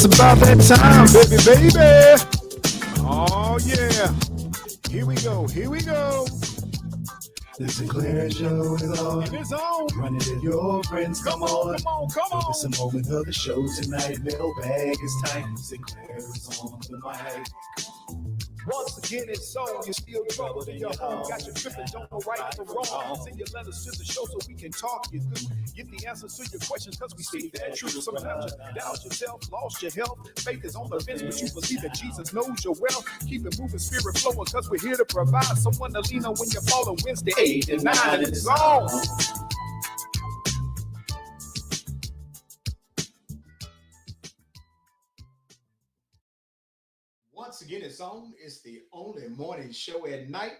It's about that time, baby, baby. Oh, yeah. Here we go. Here we go. The Sinclair Show is on. And it's on. Running to your friends. Come on. Come on. It's a moment of the show tonight. Mailbag is tight. Sinclair is on the mic. Once again, it's on. You're still troubled in your home. Got your tripping, don't know right from wrong. Send your letters to the show so we can talk you through. Get the answers to your questions because we speak that truth. Sometimes you doubt yourself, lost your health. Faith is on the fence, but you believe that Jesus knows your wealth. Keep it moving, spirit flowing, because we're here to provide someone to lean on when you're falling. Wednesday, 8 and 9, and it's on. Once again, it's on. It's the only morning show at night.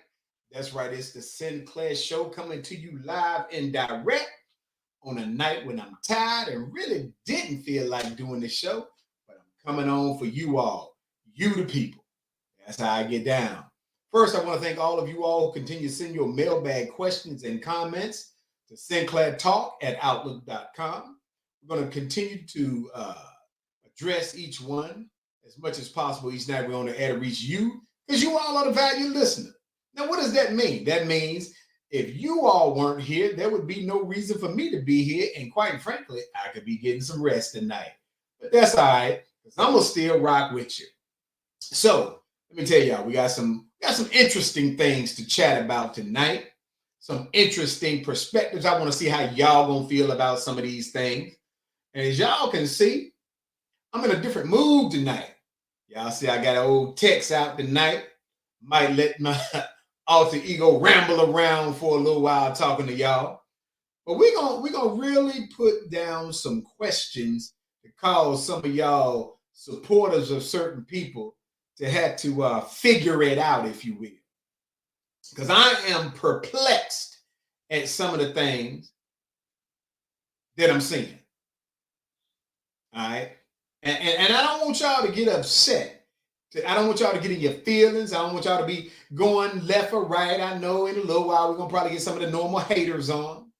That's right. It's the Sinclair Show coming to you live and direct on a night when I'm tired and really didn't feel like doing the show, but I'm coming on for you all, you the people. That's how I get down. First, I want to thank all of you all who continue to send your mailbag questions and comments to sinclairtalk@outlook.com. We're going to continue to address each one as much as possible each night. We're on the air to reach you because you all are the valued listener. Now, what does that mean? That means if you all weren't here, there would be no reason for me to be here. And quite frankly, I could be getting some rest tonight. But that's all right, because I'm going to still rock with you. So let me tell y'all, we got some interesting things to chat about tonight. Some interesting perspectives. I want to see how y'all going to feel about some of these things. And as y'all can see, I'm in a different mood tonight. Y'all see, I got an old text out tonight. Might let my alter ego ramble around for a little while talking to y'all. But we're gonna really put down some questions to cause some of y'all supporters of certain people to have to figure it out, if you will. Because I am perplexed at some of the things that I'm seeing. All right. And I don't want y'all to get upset. I don't want y'all to get in your feelings. I don't want y'all to be going left or right. I know in a little while we're going to probably get some of the normal haters on.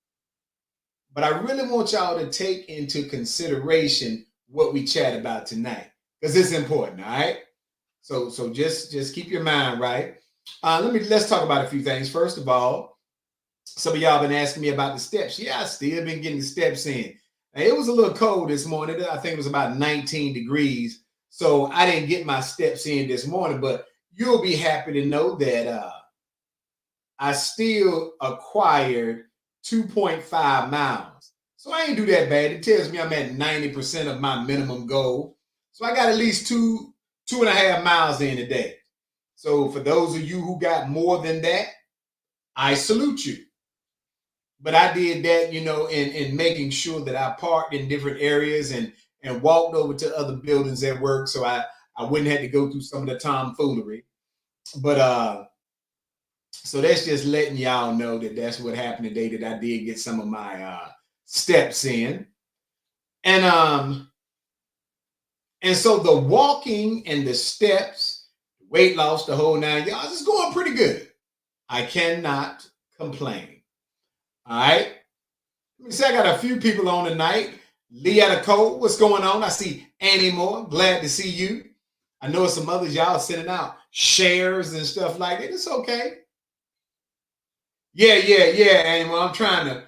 But I really want y'all to take into consideration what we chat about tonight, because it's important, all right? So just keep your mind right. Let's talk about a few things. First of all, some of y'all been asking me about the steps. Yeah, I still been getting the steps in. It was a little cold this morning. I think it was about 19 degrees. So I didn't get my steps in this morning, but you'll be happy to know that I still acquired 2.5 miles. So I ain't do that bad. It tells me I'm at 90% of my minimum goal. So I got at least 2.5 miles in a day. So for those of you who got more than that, I salute you. But I did that, in making sure that I parked in different areas and walked over to other buildings at work, so I wouldn't have to go through some of the tomfoolery. But so that's just letting y'all know that that's what happened today, that I did get some of my steps in. And so the walking and the steps, weight loss, the whole 9 yards is going pretty good. I cannot complain. All right. Let me say I got a few people on tonight. Leetta Cole, what's going on? I see Annie Moore. Glad to see you. I know some others y'all sending out shares and stuff like that. It's okay. Yeah, Annie Moore. I'm trying to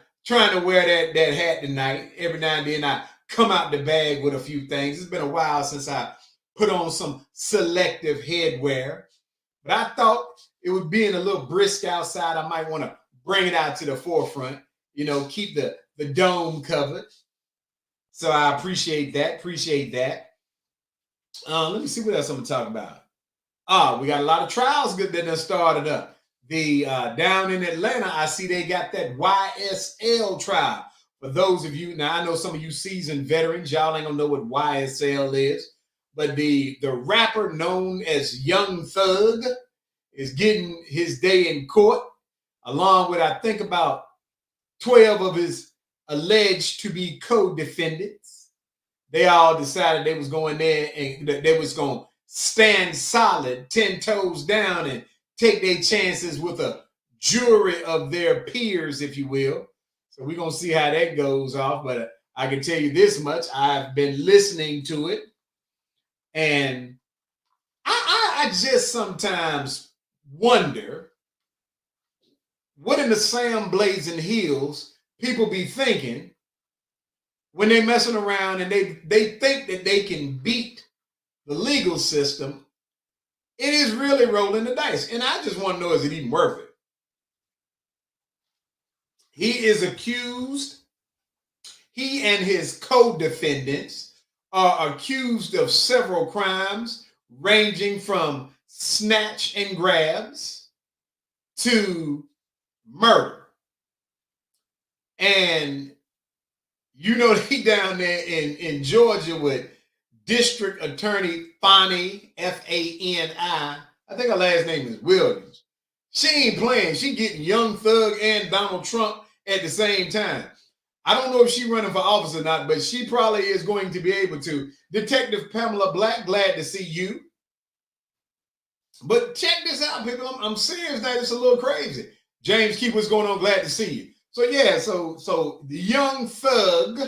wear that hat tonight. Every now and then I come out the bag with a few things. It's been a while since I put on some selective headwear. But I thought it would being a little brisk outside, I might want to bring it out to the forefront, keep the dome covered. So I appreciate that. Let me see what else I'm going to talk about. We got a lot of trials that done started up. The down in Atlanta, I see they got that YSL trial. For those of you, now I know some of you seasoned veterans, y'all ain't going to know what YSL is. But the rapper known as Young Thug is getting his day in court, along with, I think, about 12 of his alleged to be co-defendants. They all decided they was going there and they was going to stand solid, 10 toes down, and take their chances with a jury of their peers, if you will. So we're going to see how that goes off. But I can tell you this much. I've been listening to it. And I just sometimes wonder what in the Sam Blazing Hills people be thinking when they messing around and they think that they can beat the legal system. It is really rolling the dice. And I just want to know, is it even worth it? He is accused, he and his co-defendants are accused of several crimes ranging from snatch and grabs to murder. And you know, he down there in Georgia with District Attorney Fani, Fani. I think her last name is Williams. She ain't playing. She getting Young Thug and Donald Trump at the same time. I don't know if she's running for office or not, but she probably is going to be able to. Detective Pamela Black, glad to see you. But check this out, people. I'm serious that it's a little crazy. James, keep what's going on. Glad to see you. So yeah, so the Young Thug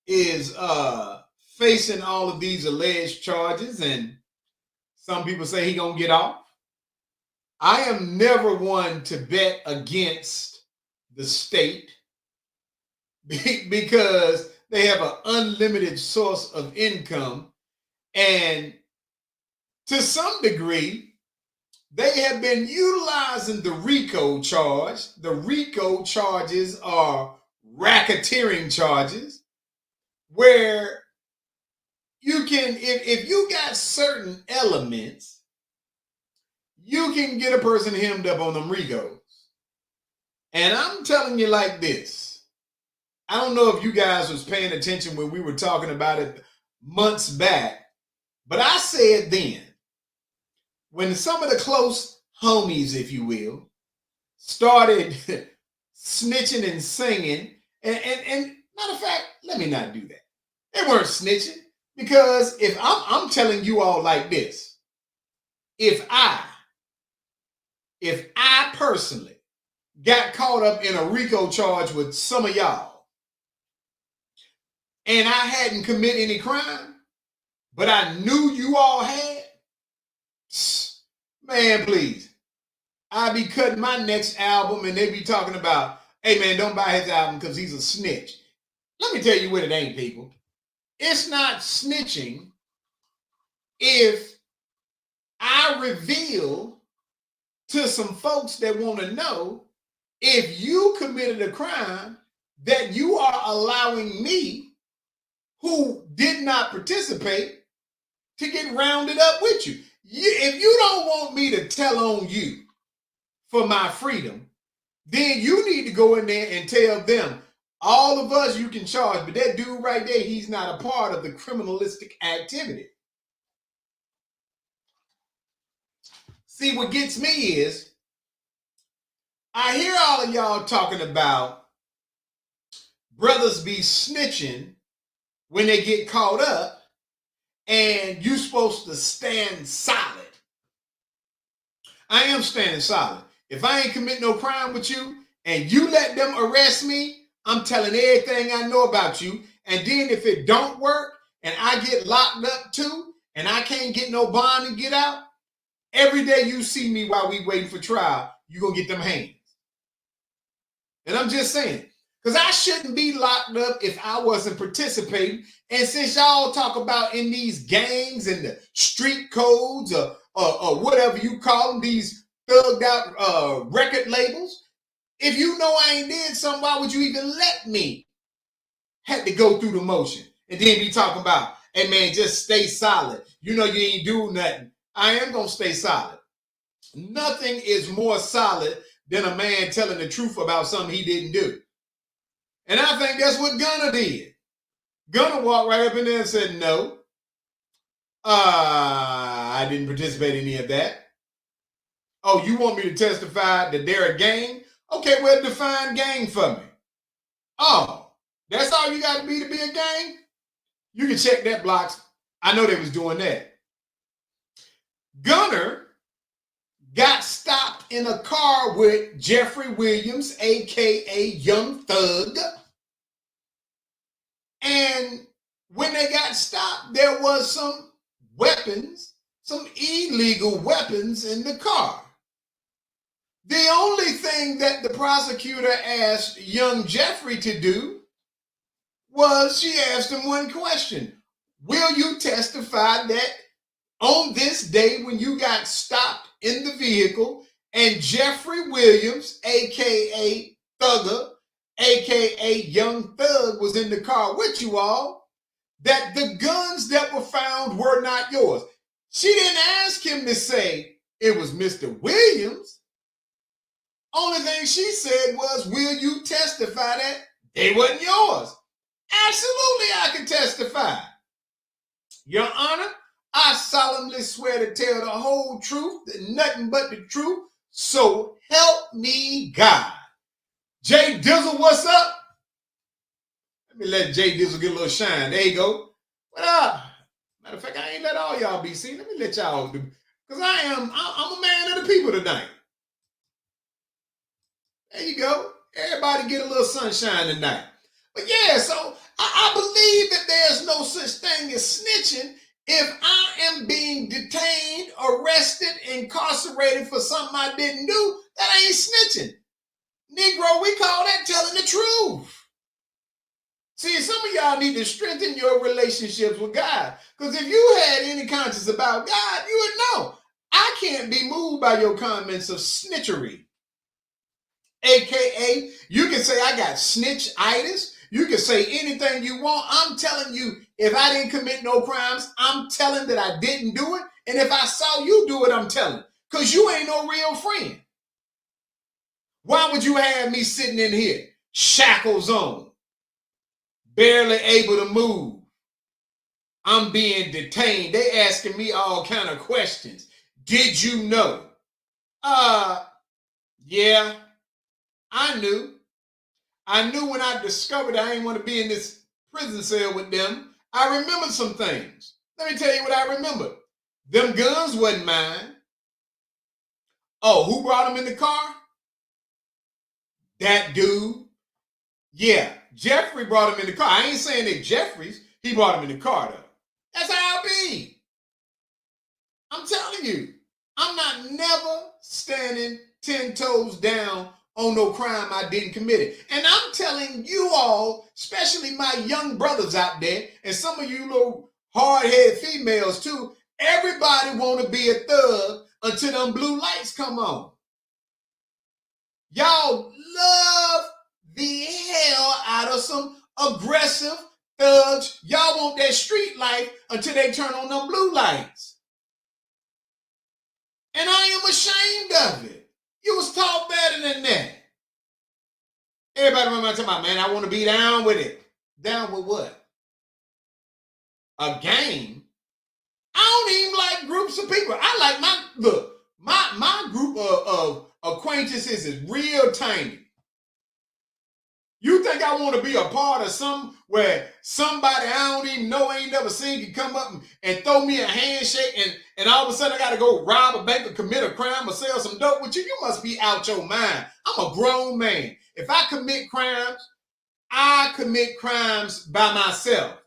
is facing all of these alleged charges, and some people say he gonna get off. I am never one to bet against the state because they have an unlimited source of income, and to some degree, they have been utilizing the RICO charge. The RICO charges are racketeering charges where you can, if you got certain elements, you can get a person hemmed up on them RICOs. And I'm telling you like this. I don't know if you guys was paying attention when we were talking about it months back, but I said then, when some of the close homies, if you will, started snitching and singing, and matter of fact, let me not do that. They weren't snitching, because if I'm telling you all like this, if I personally got caught up in a RICO charge with some of y'all, and I hadn't committed any crime, but I knew you all had, man, please. I be cutting my next album and they be talking about, hey man, don't buy his album because he's a snitch. Let me tell you what it ain't, people. It's not snitching if I reveal to some folks that want to know if you committed a crime that you are allowing me, who did not participate, to get rounded up with you. If you don't want me to tell on you for my freedom, then you need to go in there and tell them, all of us you can charge, but that dude right there, he's not a part of the criminalistic activity. See, what gets me is, I hear all of y'all talking about brothers be snitching when they get caught up, and you supposed to stand solid. I am standing solid. If I ain't commit no crime with you and you let them arrest me, I'm telling everything I know about you. And then if it don't work and I get locked up too and I can't get no bond and get out, every day you see me while we waiting for trial, you gonna get them hands. And I'm just saying, because I shouldn't be locked up if I wasn't participating. And since y'all talk about in these gangs and the street codes or whatever you call them, these thugged out record labels, if you know I ain't did something, why would you even let me have to go through the motion and then be talking about, hey man, just stay solid. You know you ain't do nothing. I am going to stay solid. Nothing is more solid than a man telling the truth about something he didn't do. And I think that's what Gunner did. Gunner walked right up in there and said, no, I didn't participate in any of that. Oh, you want me to testify that they're a gang? Okay, well, define gang for me. Oh, that's all you got to be a gang? You can check that box. I know they was doing that. Gunner got stopped in a car with Jeffrey Williams, a.k.a. Young Thug. And when they got stopped, there was some weapons, some illegal weapons in the car. The only thing that the prosecutor asked young Jeffrey to do was she asked him one question. Will you testify that on this day when you got stopped in the vehicle and Jeffrey Williams, aka Thugger, aka Young Thug, was in the car with you all, that the guns that were found were not yours? She didn't ask him to say it was Mr. Williams. Only thing she said was, will you testify that they wasn't yours? Absolutely, I can testify. Your Honor, I solemnly swear to tell the whole truth and nothing but the truth. So help me God. Jay Dizzle, what's up? Let me let Jay Dizzle get a little shine. There you go. What up? Matter of fact, I ain't let all y'all be seen. Let me let y'all do. Because I'm a man of the people tonight. There you go. Everybody get a little sunshine tonight. But yeah, so I believe that there's no such thing as snitching if I am being detained, arrested, incarcerated for something I didn't do. That ain't snitching. Negro, we call that telling the truth. See, some of y'all need to strengthen your relationships with God. Because if you had any conscience about God, you would know. I can't be moved by your comments of snitchery. AKA, you can say I got snitch-itis. You can say anything you want. I'm telling you, if I didn't commit no crimes, I'm telling that I didn't do it. And if I saw you do it, I'm telling. Because you ain't no real friend. Why would you have me sitting in here, shackles on, barely able to move? I'm being detained. They asking me all kind of questions. Did you know? Yeah. I knew when I discovered I didn't want to be in this prison cell with them. I remembered some things. Let me tell you what I remembered. Them guns wasn't mine. Oh, who brought them in the car? That dude. Yeah, Jeffrey brought them in the car. I ain't saying they Jeffrey's. He brought them in the car, though. That's how it be. I'm telling you, I'm not never standing 10 toes down on no crime I didn't commit it. And I'm telling you all, especially my young brothers out there, and some of you little hard-headed females too, everybody want to be a thug until them blue lights come on. Y'all love the hell out of some aggressive thugs. Y'all want that street life until they turn on them blue lights. And I am ashamed of it. You was taught better than that. Everybody remember talking about, man, I want to be down with it. Down with what? A game? I don't even like groups of people. I like my group of acquaintances is real tiny. You think I want to be a part of some where somebody I don't even know, ain't never seen, can come up and throw me a handshake and all of a sudden I got to go rob a bank or commit a crime or sell some dope with you? You must be out your mind. I'm a grown man. If I commit crimes, I commit crimes by myself.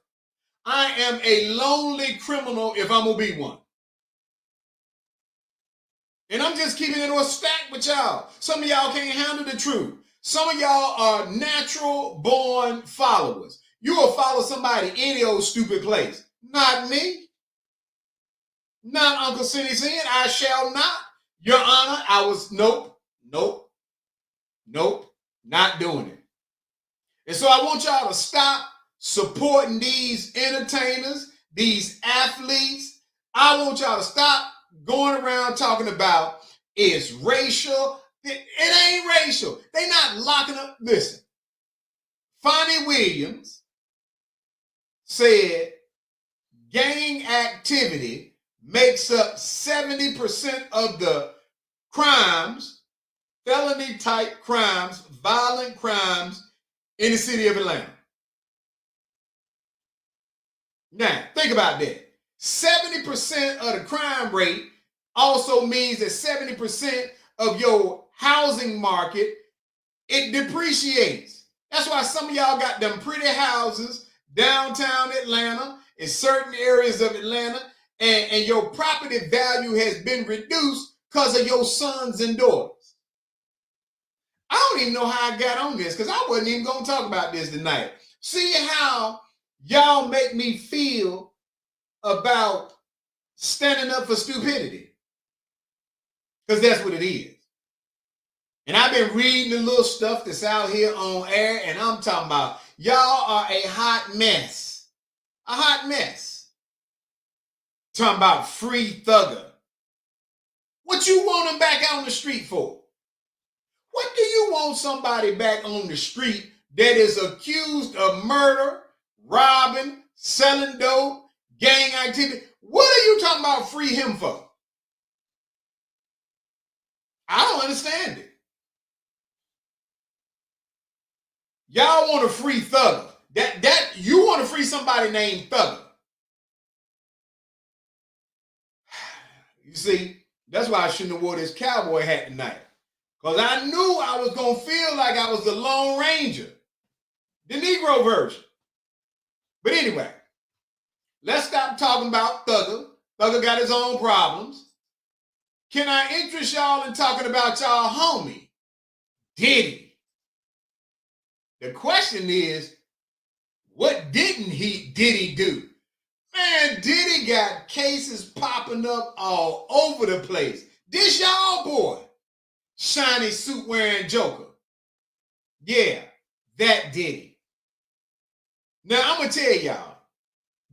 I am a lonely criminal if I'm going to be one. And I'm just keeping it on stack with y'all. Some of y'all can't handle the truth. Some of y'all are natural born followers. You will follow somebody any old stupid place. Not me. Not Uncle Cindy Sin. I shall not. Your Honor, I was nope, not doing it. And so I want y'all to stop supporting these entertainers, these athletes. I want y'all to stop going around talking about it's racial. It ain't racial. They not locking up. Listen, Fonnie Williams said gang activity makes up 70% of the crimes, felony type crimes, violent crimes in the city of Atlanta. Now, think about that. 70% of the crime rate also means that 70% of your housing market, it depreciates. That's why some of y'all got them pretty houses downtown Atlanta, in certain areas of Atlanta, and your property value has been reduced because of your sons and daughters. I don't even know how I got on this because I wasn't even going to talk about this tonight. See how y'all make me feel about standing up for stupidity, because that's what it is. And I've been reading the little stuff that's out here on air, and I'm talking about y'all are a hot mess. A hot mess. Talking about free thugger. What you want them back out on the street for? What do you want somebody back on the street that is accused of murder, robbing, selling dope, gang activity? What are you talking about free him for? I don't understand it. Y'all want to free Thugger. That you want to free somebody named Thugger. You see, that's why I shouldn't have wore this cowboy hat tonight. Because I knew I was going to feel like I was the Lone Ranger. The Negro version. But anyway, let's stop talking about Thugger. Thugger got his own problems. Can I interest y'all in talking about y'all homie, Diddy? The question is, what didn't Diddy do? Man, Diddy got cases popping up all over the place. This y'all boy, shiny suit wearing Joker. Yeah, that Diddy. Now, I'm going to tell y'all,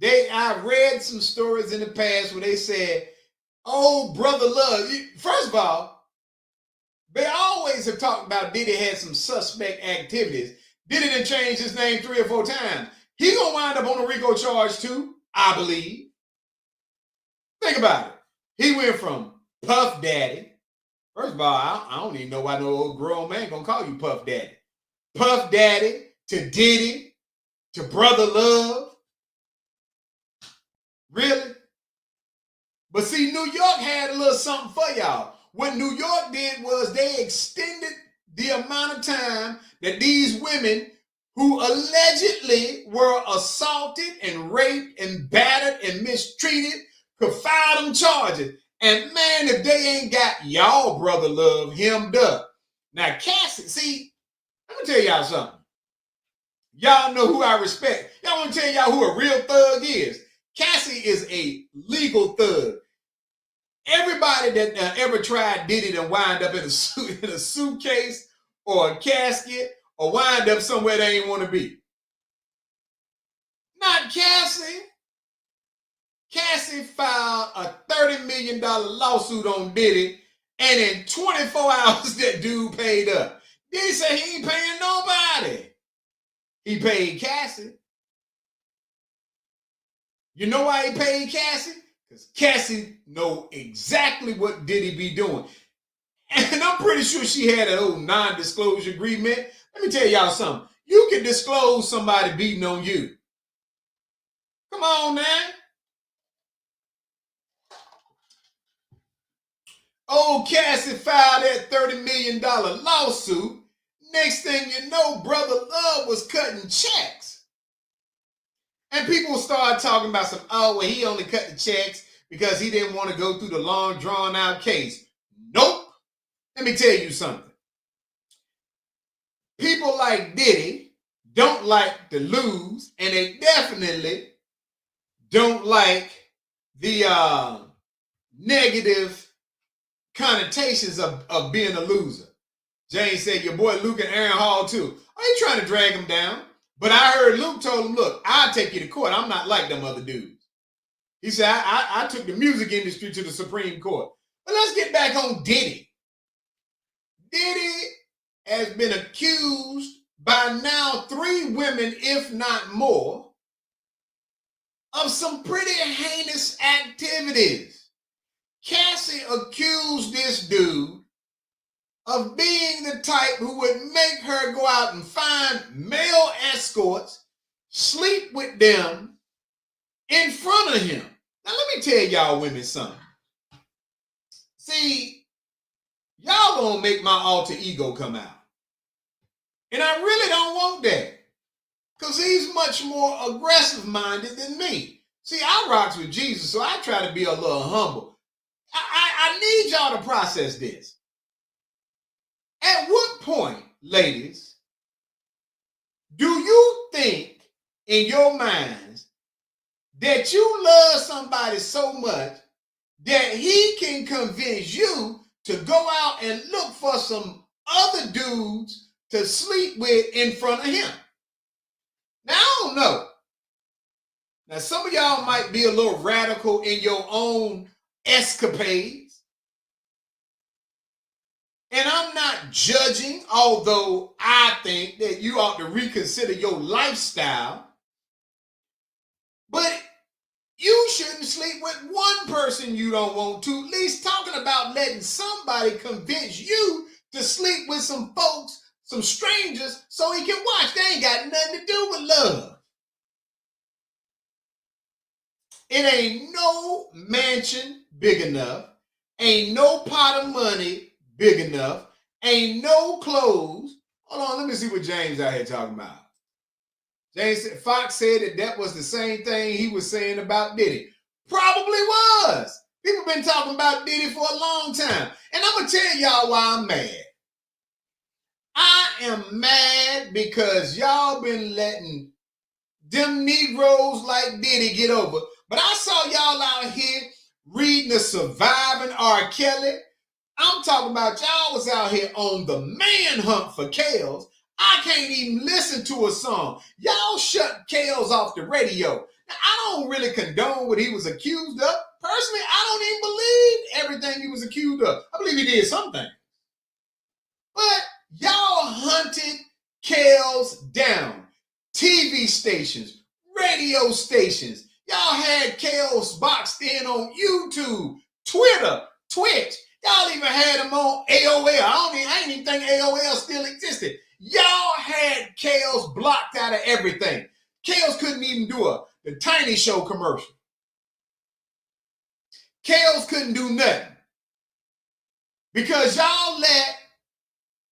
I read some stories in the past where they said, oh, Brother Love. First of all, they always have talked about Diddy had some suspect activities. Diddy done changed his name 3 or 4 times. He gonna wind up on a RICO charge too, I believe. Think about it. He went from Puff Daddy. First of all, I don't even know why no old grown man gonna call you Puff Daddy. Puff Daddy to Diddy to Brother Love. Really? But see, New York had a little something for y'all. What New York did was they extended the amount of time that these women who allegedly were assaulted and raped and battered and mistreated could file them charges. And man, if they ain't got y'all Brother Love hemmed up. Now, Cassie, see, I'm going to tell y'all something. Y'all know who I respect. Y'all want to tell y'all who a real thug is. Cassie is a legal thug. Everybody that ever tried Diddy to wind up in a suitcase or a casket or wind up somewhere they ain't want to be. Not Cassie. Cassie filed a $30 million lawsuit on Diddy, and in 24 hours that dude paid up. Diddy said he ain't paying nobody. He paid Cassie. You know why he paid Cassie? Because Cassie know exactly what Diddy be doing. And I'm pretty sure she had an old non-disclosure agreement. Let me tell y'all something. You can disclose somebody beating on you. Come on, man. Old Cassie filed that $30 million lawsuit. Next thing you know, Brother Love was cutting checks. And people started talking about well, he only cut the checks because he didn't want to go through the long, drawn-out case. Nope. Let me tell you something. People like Diddy don't like to lose, and they definitely don't like the negative connotations of being a loser. James said, your boy Luke and Aaron Hall too. I ain't trying to drag him down. But I heard Luke told him, look, I'll take you to court. I'm not like them other dudes. He said, I took the music industry to the Supreme Court. But let's get back on Diddy. Diddy has been accused by now 3 women, if not more, of some pretty heinous activities. Cassie accused this dude of being the type who would make her go out and find male escorts, sleep with them in front of him. Now, let me tell y'all women something. See, y'all gonna make my alter ego come out. And I really don't want that. Because he's much more aggressive-minded than me. See, I rocks with Jesus, so I try to be a little humble. I need y'all to process this. At what point, ladies, do you think in your minds that you love somebody so much that he can convince you to go out and look for some other dudes to sleep with in front of him? Now, I don't know. Now, some of y'all might be a little radical in your own escapades. And I'm not judging, although I think that you ought to reconsider your lifestyle. But you shouldn't sleep with one person you don't want to. At least talking about letting somebody convince you to sleep with some folks, some strangers, so he can watch. They ain't got nothing to do with love. It ain't no mansion big enough. Ain't no pot of money big enough. Ain't no clothes. Hold on, let me see what James out here talking about. Fox said that was the same thing he was saying about Diddy. Probably was. People been talking about Diddy for a long time. And I'm going to tell y'all why I'm mad. I am mad because y'all been letting them Negroes like Diddy get over. But I saw y'all out here reading the Surviving R. Kelly. I'm talking about y'all was out here on the manhunt for Kales. I can't even listen to a song. Y'all shut Kales off the radio. Now, I don't really condone what he was accused of. Personally, I don't even believe everything he was accused of. I believe he did something. But y'all hunted Kales down. TV stations, radio stations. Y'all had Kales boxed in on YouTube, Twitter, Twitch. Y'all even had him on AOL. I ain't even think AOL still existed. Y'all had Kales blocked out of everything. Kales couldn't even do the Tiny Show commercial. Kales couldn't do nothing. Because y'all let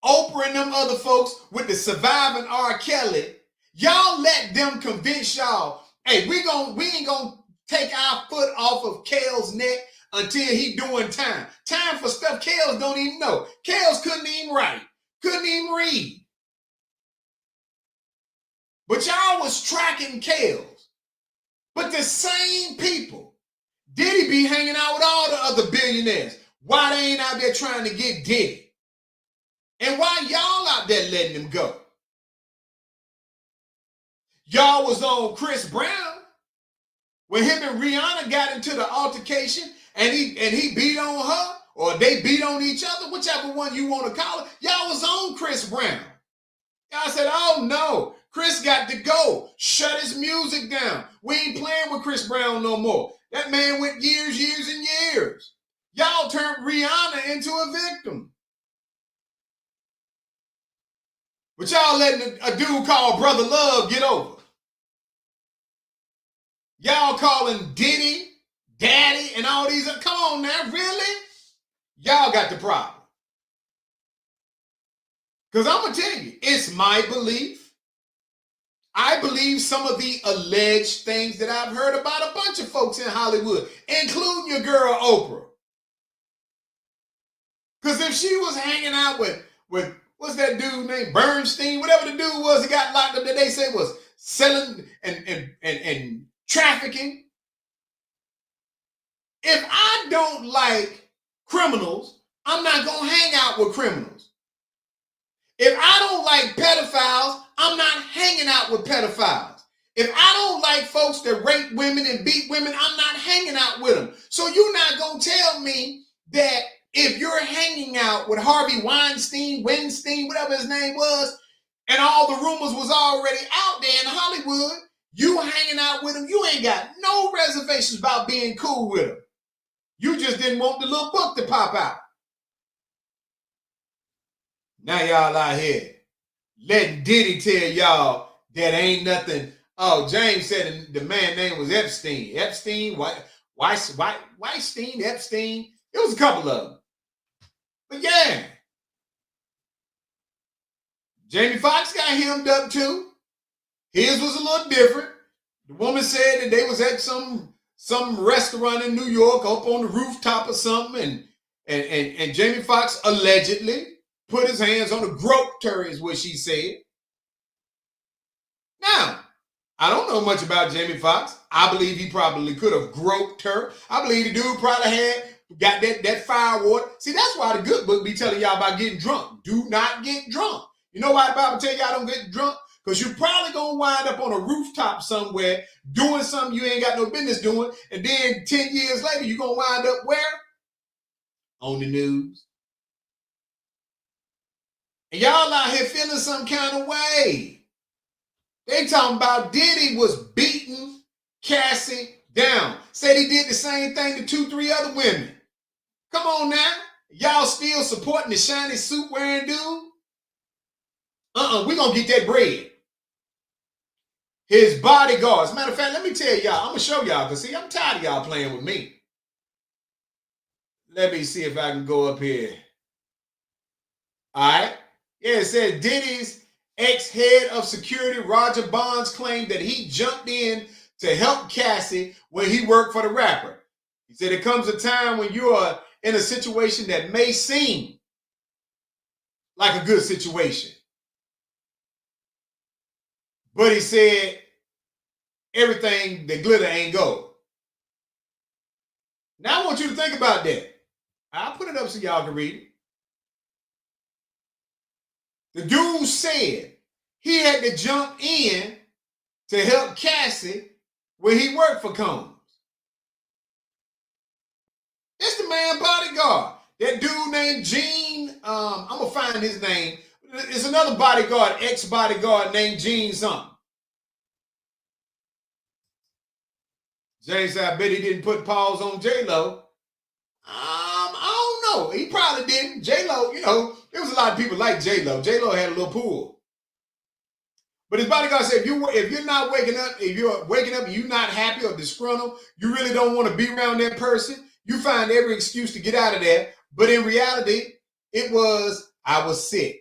Oprah and them other folks with the Surviving R. Kelly, y'all let them convince y'all, hey, we ain't gonna take our foot off of Kale's neck until he doing time. Time for stuff Kales don't even know. Kales couldn't even write, couldn't even read. But y'all was tracking Kales. But the same people, Diddy be hanging out with all the other billionaires. Why they ain't out there trying to get Diddy? And why y'all out there letting him go? Y'all was on Chris Brown when him and Rihanna got into the altercation and he beat on her, or they beat on each other, whichever one you want to call it. Y'all was on Chris Brown. Y'all said, oh no, Chris got to go. Shut his music down. We ain't playing with Chris Brown no more. That man went years and years. Y'all turned Rihanna into a victim. But y'all letting a dude called Brother Love get over. Y'all calling Diddy, Daddy, and all these. Come on now, really? Y'all got the problem. Because I'm going to tell you, it's my belief. I believe some of the alleged things that I've heard about a bunch of folks in Hollywood, including your girl Oprah. Because if she was hanging out with what's that dude named Bernstein, whatever the dude was that got locked up that they say was selling and trafficking. If I don't like criminals, I'm not going to hang out with criminals. If I don't like pedophiles, I'm not hanging out with pedophiles. If I don't like folks that rape women and beat women, I'm not hanging out with them. So you're not going to tell me that if you're hanging out with Harvey Weinstein, whatever his name was, and all the rumors was already out there in Hollywood, you hanging out with him, you ain't got no reservations about being cool with him. You just didn't want the little book to pop out. Now y'all out here letting Diddy tell y'all that ain't nothing. Oh, James said the man's name was Epstein. Weinstein, Epstein. It was a couple of them. But yeah, Jamie Foxx got hemmed up too. His was a little different. The woman said that they was at some restaurant in New York up on the rooftop or something, and Jamie Foxx allegedly put his hands on her, groped her, is what she said. Now, I don't know much about Jamie Foxx. I believe he probably could have groped her. I believe the dude probably got that fire water. See, that's why the good book be telling y'all about getting drunk. Do not get drunk. You know why the Bible tell y'all don't get drunk? Because you're probably going to wind up on a rooftop somewhere doing something you ain't got no business doing. And then 10 years later, you're going to wind up where? On the news. And y'all out here feeling some kind of way. They talking about Diddy was beating Cassie down. Said he did the same thing to 2-3 other women. Come on now. Y'all still supporting the shiny suit wearing dude? We're going to get that bread. His bodyguards. Matter of fact, let me tell y'all. I'm going to show y'all. Because, see, I'm tired of y'all playing with me. Let me see if I can go up here. All right. Yeah, it says Diddy's ex-head of security, Roger Bonds, claimed that he jumped in to help Cassie when he worked for the rapper. He said it comes a time when you are in a situation that may seem like a good situation. But he said everything that glitter ain't gold. Now I want you to think about that. I'll put it up so y'all can read it. The dude said he had to jump in to help Cassie when he worked for Combs. It's the man bodyguard. That dude named Gene, I'm going to find his name. It's another bodyguard, ex-bodyguard named Gene something. James said, I bet he didn't put pause on J-Lo. I don't know. He probably didn't. J-Lo, you know, there was a lot of people like J-Lo. J-Lo had a little pool. But his bodyguard said, if you're not waking up, if you're waking up and you're not happy or disgruntled, you really don't want to be around that person, you find every excuse to get out of there. But in reality, it was, I was sick.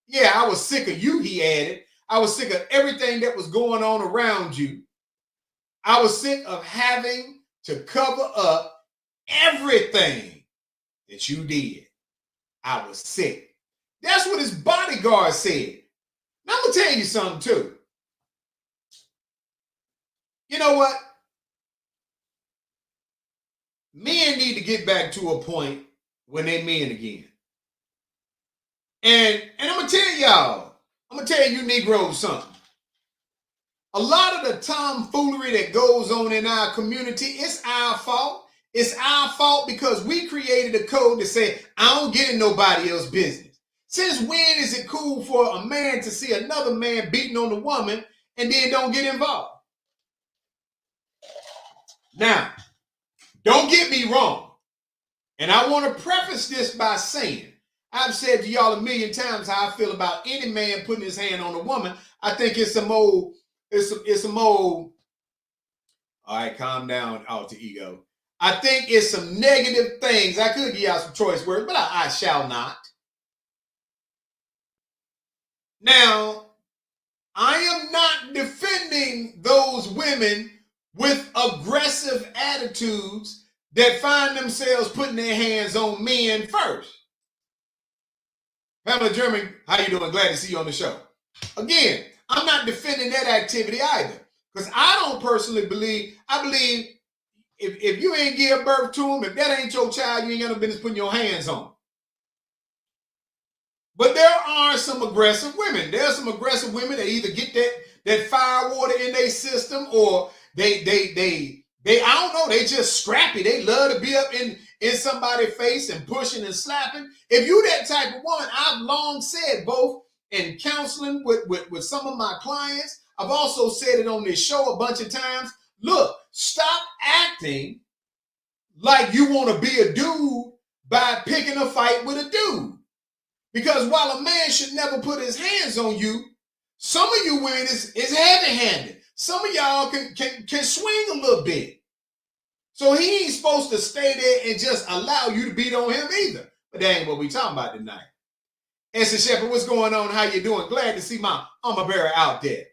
Yeah, I was sick of you, he added. I was sick of everything that was going on around you. I was sick of having to cover up everything that you did. I was sick. That's what his bodyguard said. Now, I'm going to tell you something, too. You know what? Men need to get back to a point when they men again. And I'm going to tell y'all, I'm going to tell you Negroes something. A lot of the tomfoolery that goes on in our community, it's our fault. It's our fault because we created a code that said, I don't get in nobody else's business. Since when is it cool for a man to see another man beating on a woman and then don't get involved? Now, don't get me wrong. And I want to preface this by saying, I've said to y'all a million times how I feel about any man putting his hand on a woman. I think it's some old, all right, calm down, alter ego. I think it's some negative things. I could give y'all some choice words, but I shall not. Now, I am not defending those women with aggressive attitudes that find themselves putting their hands on men first. Pamela German, how you doing? Glad to see you on the show. Again, I'm not defending that activity either, because I don't personally believe, I believe if you ain't give birth to him, if that ain't your child, you ain't got no business putting your hands on him. But there are some aggressive women. There are some aggressive women that either get that fire water in their system, or they I don't know, they just scrappy. They love to be up in somebody's face and pushing and slapping. If you that type of woman, I've long said, both in counseling with some of my clients, I've also said it on this show a bunch of times. Look, stop acting like you want to be a dude by picking a fight with a dude. Because while a man should never put his hands on you, some of you women is heavy-handed. Some of y'all can swing a little bit. So he ain't supposed to stay there and just allow you to beat on him either. But that ain't what we talking about tonight. Esther Shepherd, what's going on? How you doing? Glad to see my armor bearer out there.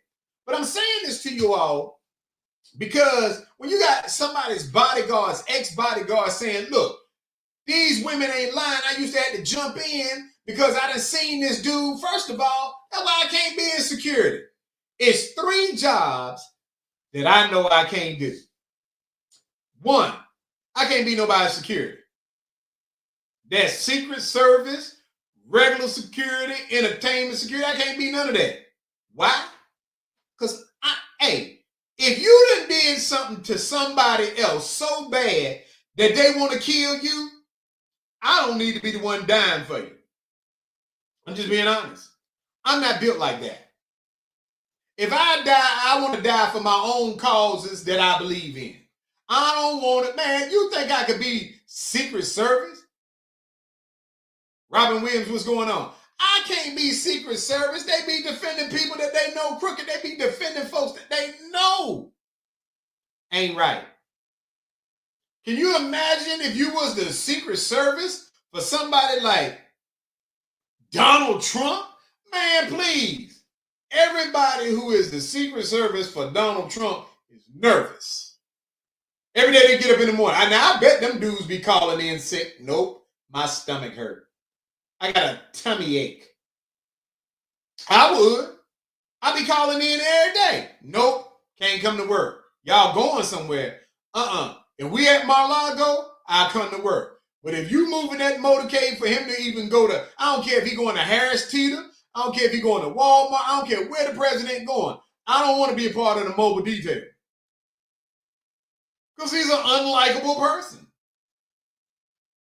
But I'm saying this to you all Because when you got somebody's bodyguards, ex-bodyguards saying, look, these women ain't lying. I used to have to jump in because I done seen this dude. First of all, that's why I can't be in security. It's 3 jobs that I know I can't do. 1, I can't be nobody's security. That's Secret Service, regular security, entertainment security. I can't be none of that. Why? Because, hey, if you done did something to somebody else so bad that they want to kill you, I don't need to be the one dying for you. I'm just being honest. I'm not built like that. If I die, I want to die for my own causes that I believe in. I don't want it, man. You think I could be Secret Service? Robin Williams, what's going on? I can't be Secret Service. They be defending people that they know crooked. They be defending folks that they know ain't right. Can you imagine if you was the Secret Service for somebody like Donald Trump? Man, please. Everybody who is the Secret Service for Donald Trump is nervous. Every day they get up in the morning. Now, I bet them dudes be calling in sick. Nope, my stomach hurt. I got a tummy ache. I would. I'd be calling in every day. Nope, can't come to work. Y'all going somewhere. If we at Mar-a-Lago, I'll come to work. But if you moving that motorcade for him to even go to, I don't care if he going to Harris Teeter, I don't care if he going to Walmart, I don't care where the president going. I don't want to be a part of the mobile detail. Because he's an unlikable person.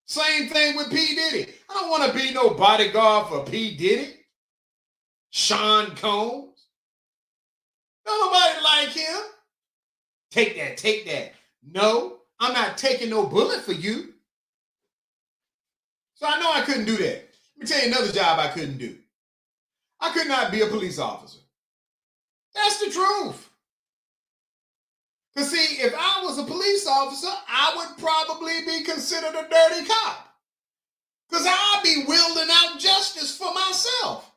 Same thing with P. Diddy. I don't want to be no bodyguard for P. Diddy. Sean Combs. Don't nobody like him. Take that, take that. No, I'm not taking no bullet for you. So I know I couldn't do that. Let me tell you another job I couldn't do. I could not be a police officer. That's the truth. Because see, if I was a police officer, I would probably be considered a dirty cop. Because I'd be wielding out justice for myself.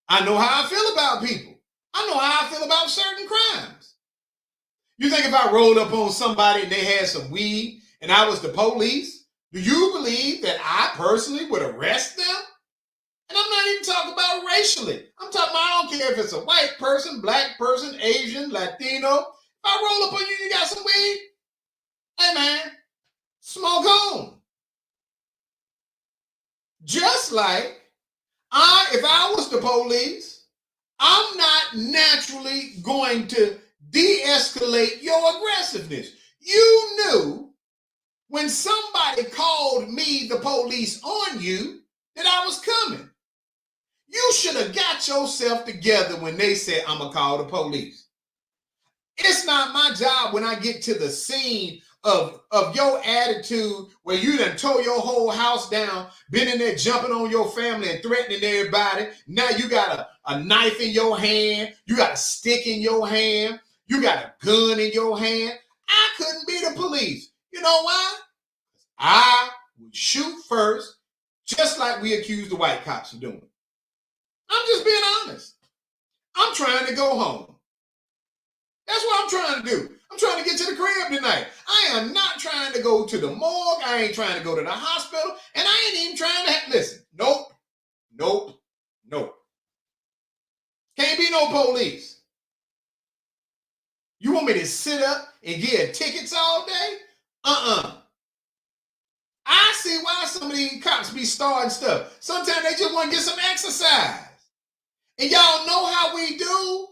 I know how I feel about people. I know how I feel about certain crimes. You think if I rolled up on somebody and they had some weed and I was the police, do you believe that I personally would arrest them? And I'm not even talking about racially. I'm talking about, I don't care if it's a white person, black person, Asian, Latino. If I roll up on you, you got some weed? Hey, man, smoke on. Just like if I was the police, I'm not naturally going to de-escalate your aggressiveness. You knew when somebody called me the police on you that I was coming. You should have got yourself together when they said, I'm going to call the police. It's not my job when I get to the scene of your attitude where you done tore your whole house down, been in there jumping on your family and threatening everybody. Now you got a knife in your hand. You got a stick in your hand. You got a gun in your hand. I couldn't be the police. You know why? I would shoot first, just like we accused the white cops of doing. I'm just being honest. I'm trying to go home. That's what I'm trying to do. I'm trying to get to the crib tonight. I am not trying to go to the morgue. I ain't trying to go to the hospital. And I ain't even trying to, listen, nope. Can't be no police. You want me to sit up and get tickets all day? I see why some of these cops be starting stuff. Sometimes they just want to get some exercise. And y'all know how we do?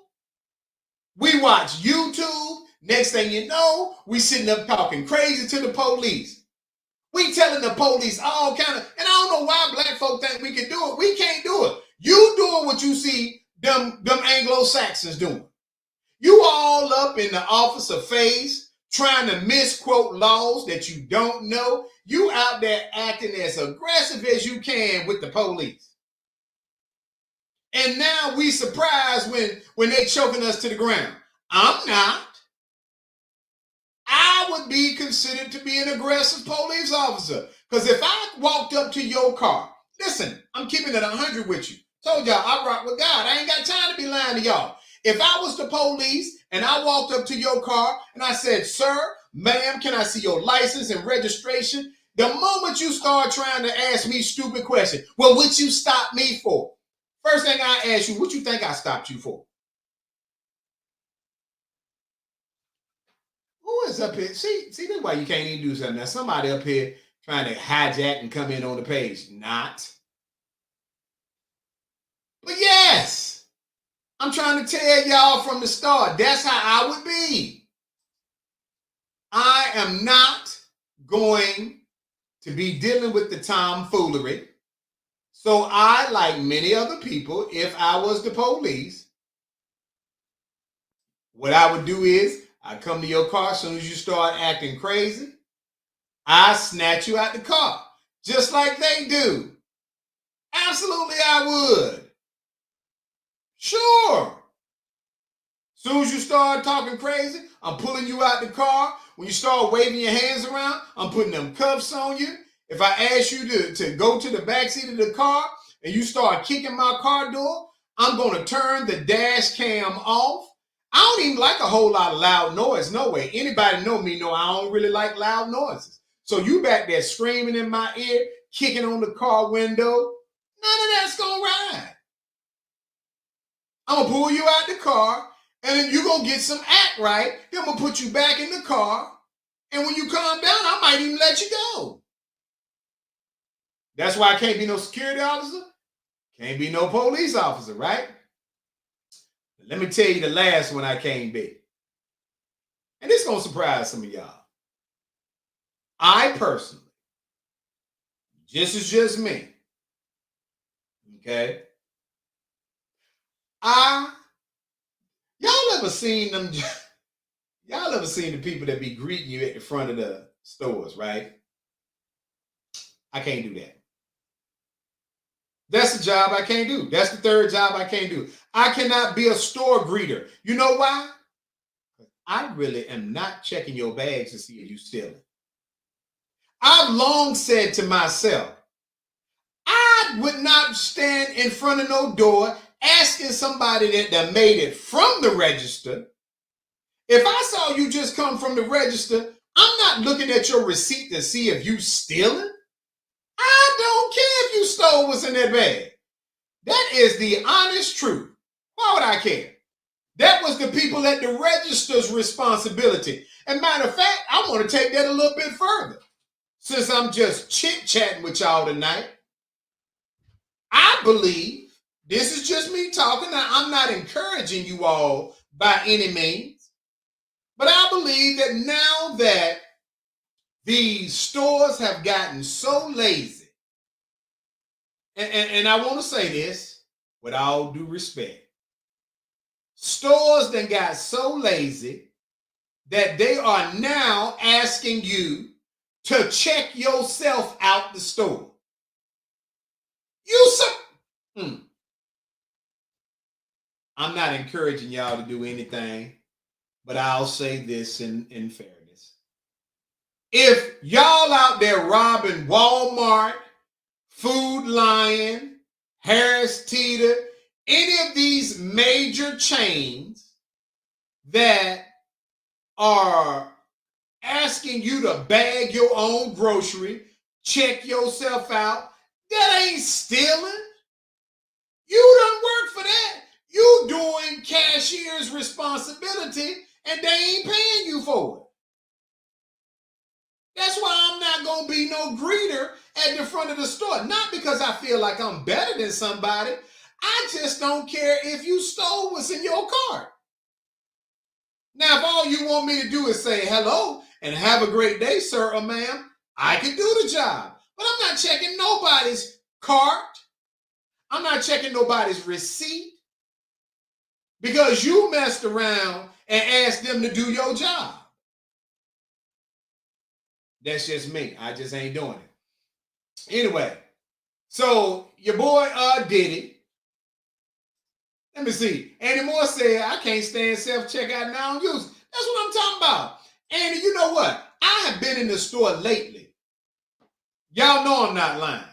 We watch YouTube. Next thing you know, we sitting up talking crazy to the police. We telling the police all kind of, and I don't know why black folk think we can do it. We can't do it. You doing what you see them Anglo-Saxons doing. You all up in the officer face trying to misquote laws that you don't know. You out there acting as aggressive as you can with the police. And now we surprised when they choking us to the ground. I'm not. I would be considered to be an aggressive police officer. Because if I walked up to your car, listen, I'm keeping it 100 with you. Told y'all I rock with God. I ain't got time to be lying to y'all. If I was the police and I walked up to your car and I said, sir, ma'am, can I see your license and registration? The moment you start trying to ask me stupid questions, well, what you stop me for? First thing I ask you, what you think I stopped you for? Who is up here? See, that's why you can't even do something. Now, somebody up here trying to hijack and come in on the page. Not. But yes, I'm trying to tell y'all from the start, that's how I would be. I am not going to be dealing with the tomfoolery. So I, like many other people, if I was the police, what I would do is I come to your car as soon as you start acting crazy. I snatch you out the car, just like they do. Absolutely, I would. Sure. Soon as you start talking crazy, I'm pulling you out the car. When you start waving your hands around, I'm putting them cuffs on you. If I ask you to go to the backseat of the car and you start kicking my car door, I'm going to turn the dash cam off. I don't even like a whole lot of loud noise. No way. Anybody know me know I don't really like loud noises. So you back there screaming in my ear, kicking on the car window, none of that's going to ride. I'm going to pull you out the car, and then you're going to get some act right. Then I'm going to put you back in the car, and when you calm down, I might even let you go. That's why I can't be no security officer. Can't be no police officer, right? Let me tell you the last one I can't be. And it's going to surprise some of y'all. I personally, this is just me, okay? Y'all ever seen them? Y'all ever seen the people that be greeting you at the front of the stores, right? I can't do that. That's the job I can't do. That's the third job I can't do. I cannot be a store greeter. You know why? I really am not checking your bags to see if you're stealing. I've long said to myself, I would not stand in front of no door asking somebody that made it from the register. If I saw you just come from the register, I'm not looking at your receipt to see if you stealing. I don't care if you stole what's in that bag. That is the honest truth. Why would I care? That was the people at the register's responsibility. And matter of fact, I want to take that a little bit further. Since I'm just chit-chatting with y'all tonight, I believe, this is just me talking. Now, I'm not encouraging you all by any means, but I believe that now that these stores have gotten so lazy, and I want to say this with all due respect, stores then got so lazy that they are now asking you to check yourself out the store. I'm not encouraging y'all to do anything, but I'll say this in fairness. If y'all out there robbing Walmart, Food Lion, Harris Teeter, any of these major chains that are asking you to bag your own grocery, check yourself out, that ain't stealing. You done work for that. You doing cashier's responsibility and they ain't paying you for it. That's why I'm not going to be no greeter at the front of the store. Not because I feel like I'm better than somebody. I just don't care if you stole what's in your cart. Now, if all you want me to do is say hello and have a great day, sir or ma'am, I can do the job. But I'm not checking nobody's cart. I'm not checking nobody's receipt because you messed around and asked them to do your job. That's just me. I just ain't doing it. Anyway, so your boy Diddy. Let me see. Andy Moore said, I can't stand self-checkout and I don't use it. That's what I'm talking about. Andy, you know what? I have been in the store lately. Y'all know I'm not lying.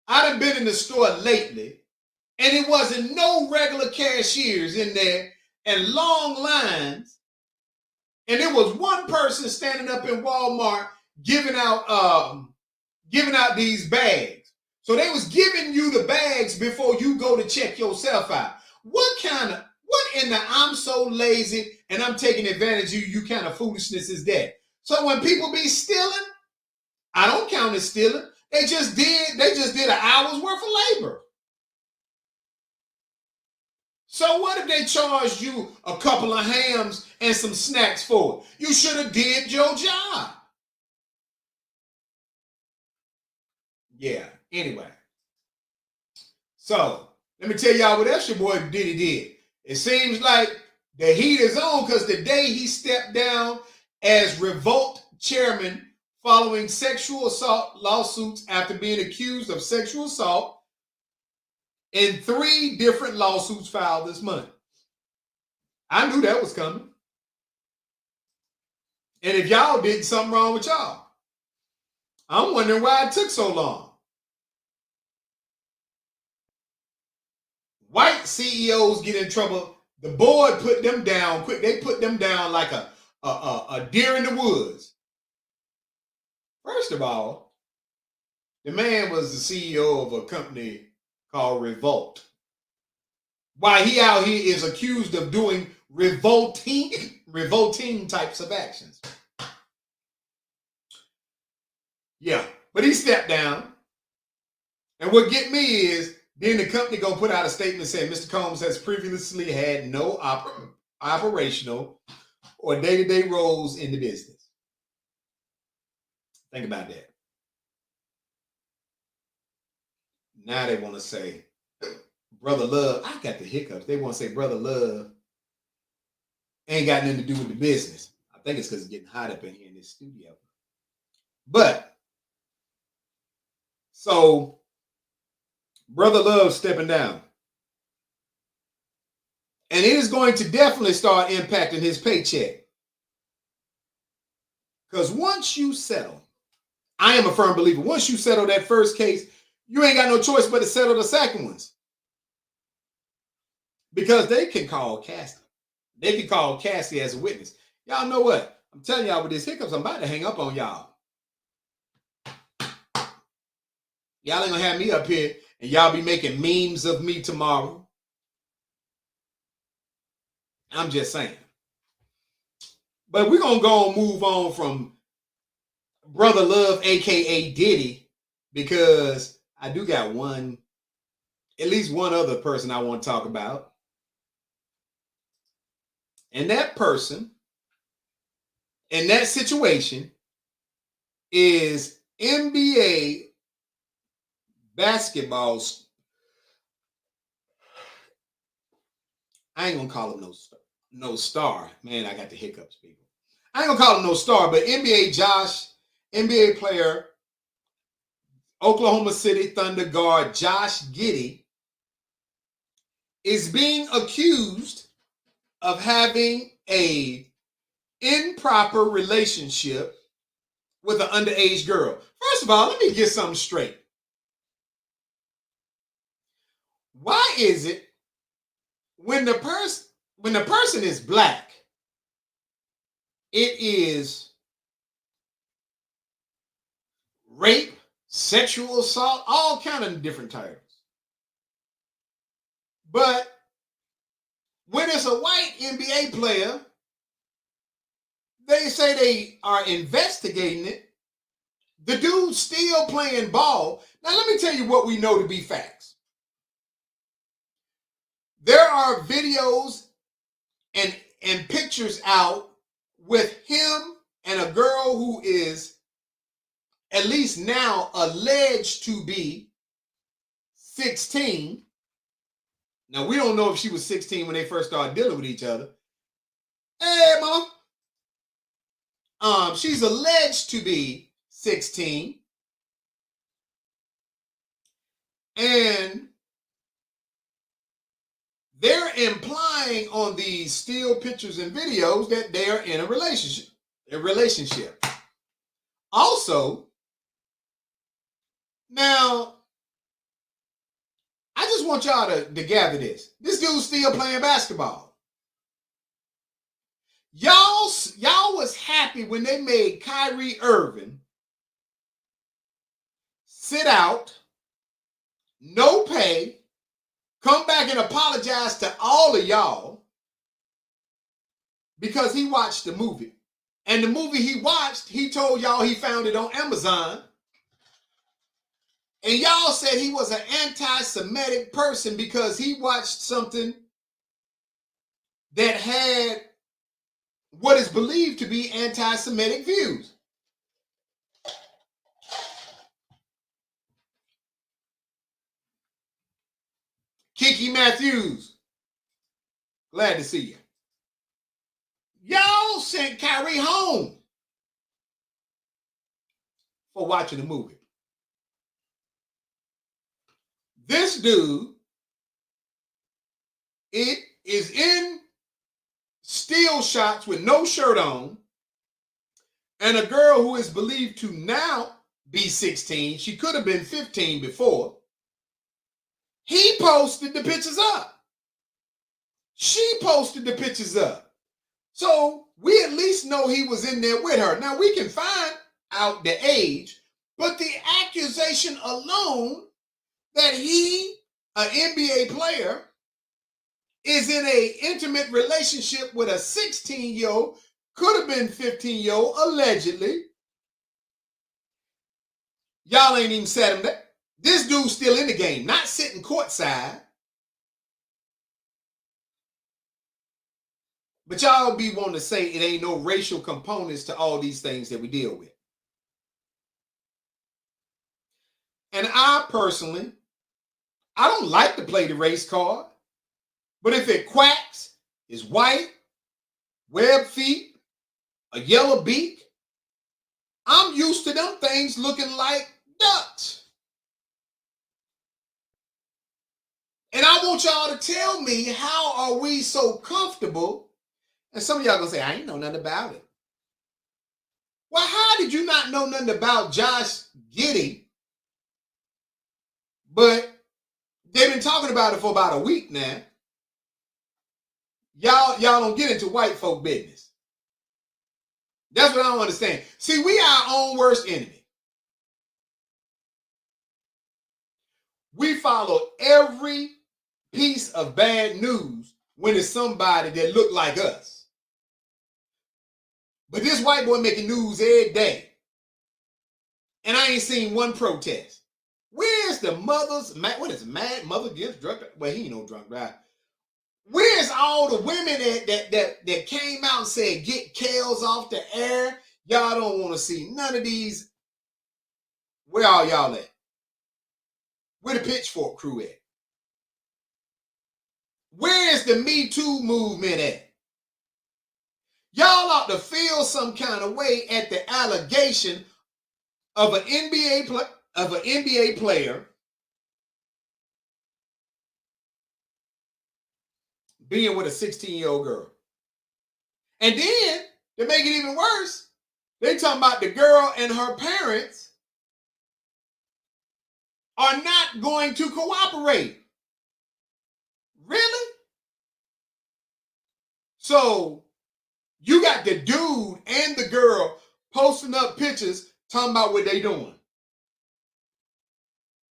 I done been in the store lately, and it wasn't no regular cashiers in there, and long lines, and there was one person standing up in Walmart giving out these bags. So they was giving you the bags before you go to check yourself out. What in the I'm so lazy and I'm taking advantage of you kind of foolishness is that? So when people be stealing, I don't count as stealing. They just did an hour's worth of labor. So what if they charged you a couple of hams and some snacks for it? You should have did your job. Yeah, anyway. So let me tell y'all what else your boy Diddy did. It seems like the heat is on because the day he stepped down as Revolt chairman following sexual assault lawsuits after being accused of sexual assault in 3 different lawsuits filed this month. I knew that was coming. And if y'all did something wrong with y'all, I'm wondering why it took so long. White CEOs get in trouble. The board put them down quick. They put them down like a deer in the woods. First of all, the man was the CEO of a company called Revolt. Why he out here is accused of doing revolting types of actions. Yeah, but he stepped down. And what get me is then the company gonna put out a statement saying Mr. Combs has previously had no operational or day-to-day roles in the business. Think about that. Now they want to say, Brother Love, I got the hiccups. They want to say Brother Love ain't got nothing to do with the business. I think it's because it's getting hot up in here in this studio. But, so, Brother Love stepping down. And it is going to definitely start impacting his paycheck. Because once you settle, I am a firm believer, once you settle that first case, you ain't got no choice but to settle the second ones. Because they can call Cassie. They can call Cassie as a witness. Y'all know what? I'm telling y'all with these hiccups, I'm about to hang up on y'all. Y'all ain't gonna have me up here and y'all be making memes of me tomorrow. I'm just saying. But we're gonna go and move on from Brother Love, aka Diddy, because I do got at least one other person I want to talk about. And that person, in that situation, is NBA basketball. I ain't gonna call him no star. Man, I got the hiccups, people. I ain't gonna call him no star, but NBA player, Oklahoma City Thunder guard Josh Giddey is being accused of having a improper relationship with an underage girl. First of all, let me get something straight. Why is it when the person is black, it is rape, sexual assault, all kind of different titles. But when it's a white NBA player, they say they are investigating it. The dude's still playing ball. Now, let me tell you what we know to be facts. There are videos and pictures out with him and a girl who is at least now alleged to be 16. Now, we don't know if she was 16 when they first started dealing with each other. Hey, mom. She's alleged to be 16. And they're implying on these still pictures and videos that they are in a relationship. Also, now, I just want y'all to gather this. This dude's still playing basketball. Y'all was happy when they made Kyrie Irving sit out, no pay, come back and apologize to all of y'all because he watched the movie. And the movie he watched, he told y'all he found it on Amazon. And y'all said he was an anti-Semitic person because he watched something that had what is believed to be anti-Semitic views. Kiki Matthews, glad to see you. Y'all sent Kyrie home for watching the movie. This dude, it is in still shots with no shirt on, and a girl who is believed to now be 16, she could have been 15 before, he posted the pictures up. She posted the pictures up. So we at least know he was in there with her. Now we can find out the age, but the accusation alone that he, an NBA player, is in an intimate relationship with a 16-year-old, could have been 15-year-old, allegedly. Y'all ain't even said him that. This dude's still in the game, not sitting courtside. But y'all be wanting to say it ain't no racial components to all these things that we deal with. And I personally, I don't like to play the race card. But if it quacks, is white, web feet, a yellow beak, I'm used to them things looking like ducks. And I want y'all to tell me, how are we so comfortable? And some of y'all gonna say, I ain't know nothing about it. Well, how did you not know nothing about Josh Giddey? But they've been talking about it for about a week now. Y'all don't get into white folk business. That's what I don't understand. See, we are our own worst enemy. We follow every piece of bad news when it's somebody that look like us. But this white boy making news every day. And I ain't seen one protest. Where's the mothers? What is mad mother gets drunk? Well, he ain't no drunk, right? Where's all the women that came out and said, get Kels off the air? Y'all don't want to see none of these. Where are y'all at? Where the pitchfork crew at? Where is the Me Too movement at? Y'all ought to feel some kind of way at the allegation of an NBA player being with a 16-year-old girl. And then, to make it even worse, they talking about the girl and her parents are not going to cooperate. Really? So, you got the dude and the girl posting up pictures talking about what they doing.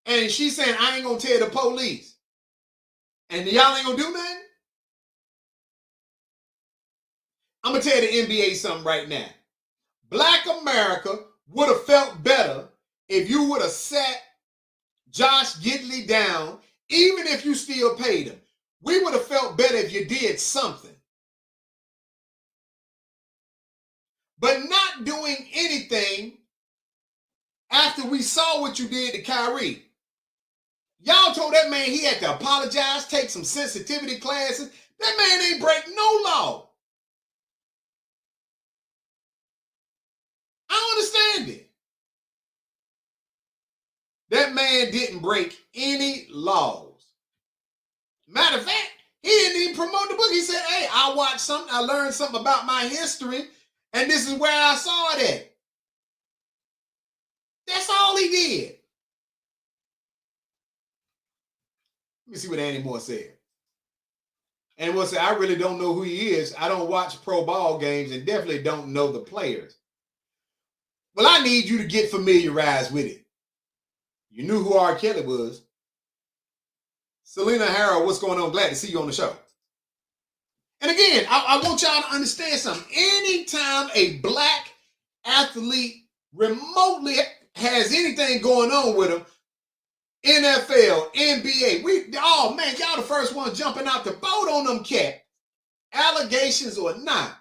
And she's saying, I ain't gonna tell the police. And y'all ain't gonna do nothing? I'm gonna tell the NBA something right now. Black America would have felt better if you would have sat Josh Giddey down, even if you still paid him. We would have felt better if you did something. But not doing anything after we saw what you did to Kyrie. Y'all told that man he had to apologize, take some sensitivity classes. That man ain't break no law. I don't understand it. That man didn't break any laws. Matter of fact, he didn't even promote the book. He said, hey, I watched something, I learned something about my history, and this is where I saw it at. That's all he did. Let me see what Annie Moore said. and will say, I really don't know who he is. I don't watch pro ball games and definitely don't know the players. Well, I need you to get familiarized with it. You knew who R. Kelly was. Selena Harrell, what's going on? Glad to see you on the show. And again, I want y'all to understand something. Anytime a black athlete remotely has anything going on with them, NFL, NBA, oh man, y'all the first one jumping out the boat on them cat. Allegations or not.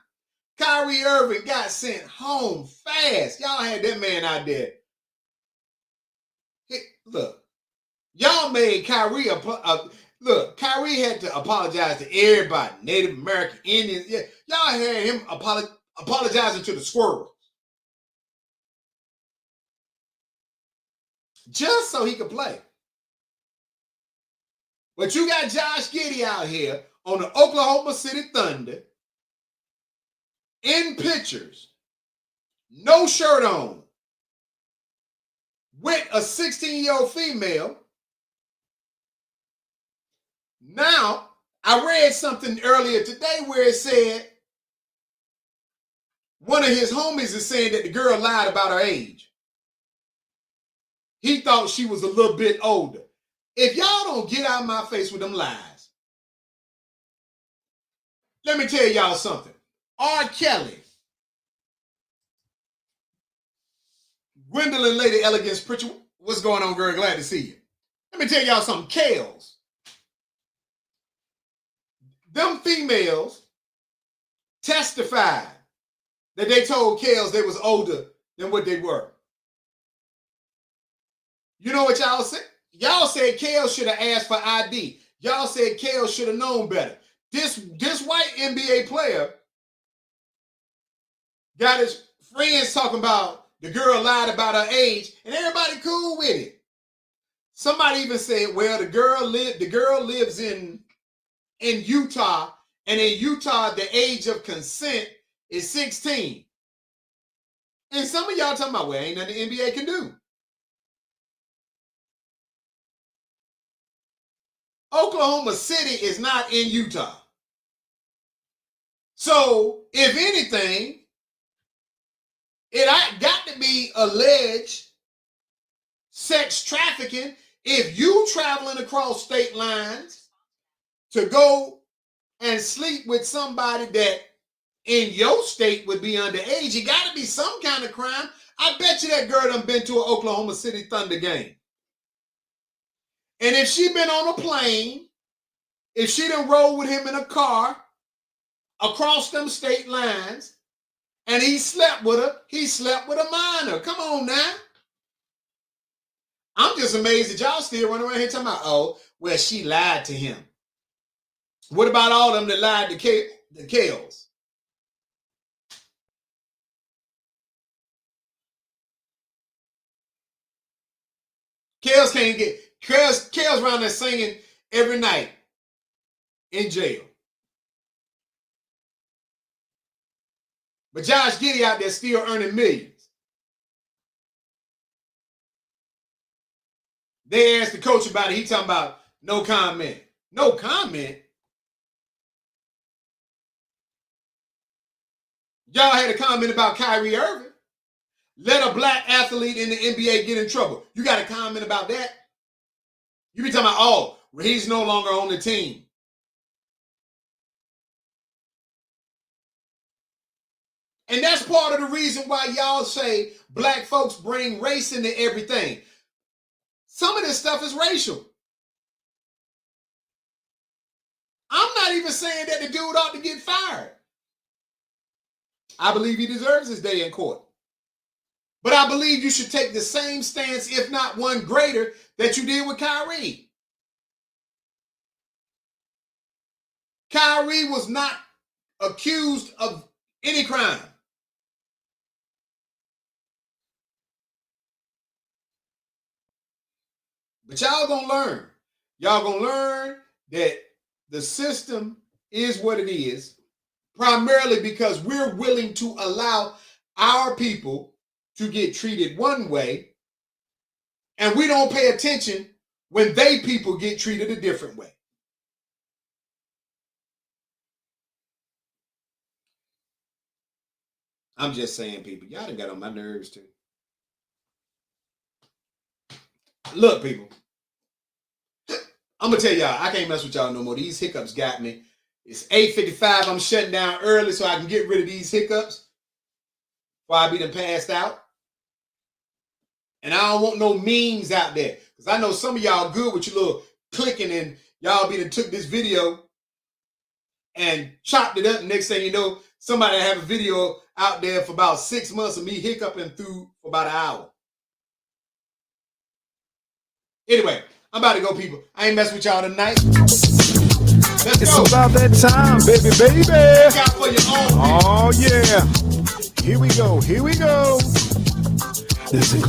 Kyrie Irving got sent home fast. Y'all had that man out there. Look, y'all made Kyrie look, Kyrie had to apologize to everybody, Native American, Indians. Yeah, y'all had him apologizing to the squirrels. Just so he could play. But you got Josh Giddey out here on the Oklahoma City Thunder in pictures, no shirt on, with a 16-year-old female. Now, I read something earlier today where it said one of his homies is saying that the girl lied about her age. He thought she was a little bit older. If y'all don't get out of my face with them lies, let me tell y'all something. R. Kelly, Gwendolyn Lady Elegance Pritchard, what's going on, girl? Glad to see you. Let me tell y'all something. Kales. Them females testified that they told Kales they was older than what they were. You know what y'all said? Y'all said Kales should have asked for ID. Y'all said Kales should have known better. This white NBA player got his friends talking about the girl lied about her age, and everybody cool with it. Somebody even said, well, the girl lives in Utah, and in Utah, the age of consent is 16. And some of y'all talking about, well, ain't nothing the NBA can do. Oklahoma City is not in Utah. So, if anything, it got to be alleged sex trafficking if you traveling across state lines to go and sleep with somebody that in your state would be underage. It got to be some kind of crime. I bet you that girl done been to an Oklahoma City Thunder game. And if she been on a plane, if she done rode with him in a car across them state lines, and he slept with her, he slept with a minor. Come on now. I'm just amazed that y'all still running around here talking about, oh, well, she lied to him. What about all of them that lied to the Kales? Kales around there singing every night in jail. But Josh Giddey out there still earning millions. They asked the coach about it. He talking about no comment. No comment? Y'all had a comment about Kyrie Irving. Let a black athlete in the NBA get in trouble. You got a comment about that? You be talking about, oh, he's no longer on the team. And that's part of the reason why y'all say black folks bring race into everything. Some of this stuff is racial. I'm not even saying that the dude ought to get fired. I believe he deserves his day in court. But I believe you should take the same stance, if not one greater, that you did with Kyrie. Kyrie was not accused of any crime. But y'all gonna learn. Y'all gonna learn that the system is what it is, primarily because we're willing to allow our people to get treated one way, and we don't pay attention when they people get treated a different way. I'm just saying, people, y'all done got on my nerves too. Look, people, I'm gonna tell y'all, I can't mess with y'all no more. These hiccups got me. It's 8:55. I'm shutting down early so I can get rid of these hiccups before I be done passed out. And I don't want no memes out there. Because I know some of y'all good with your little clicking and y'all be done took this video and chopped it up. And next thing you know, somebody have a video out there for about 6 months of me hiccuping through for about an hour. Anyway, I'm about to go, people. I ain't messing with y'all tonight. Let's It's go. about that time, baby. Look out for your own. Oh, yeah. Here we go. Here we go. Listen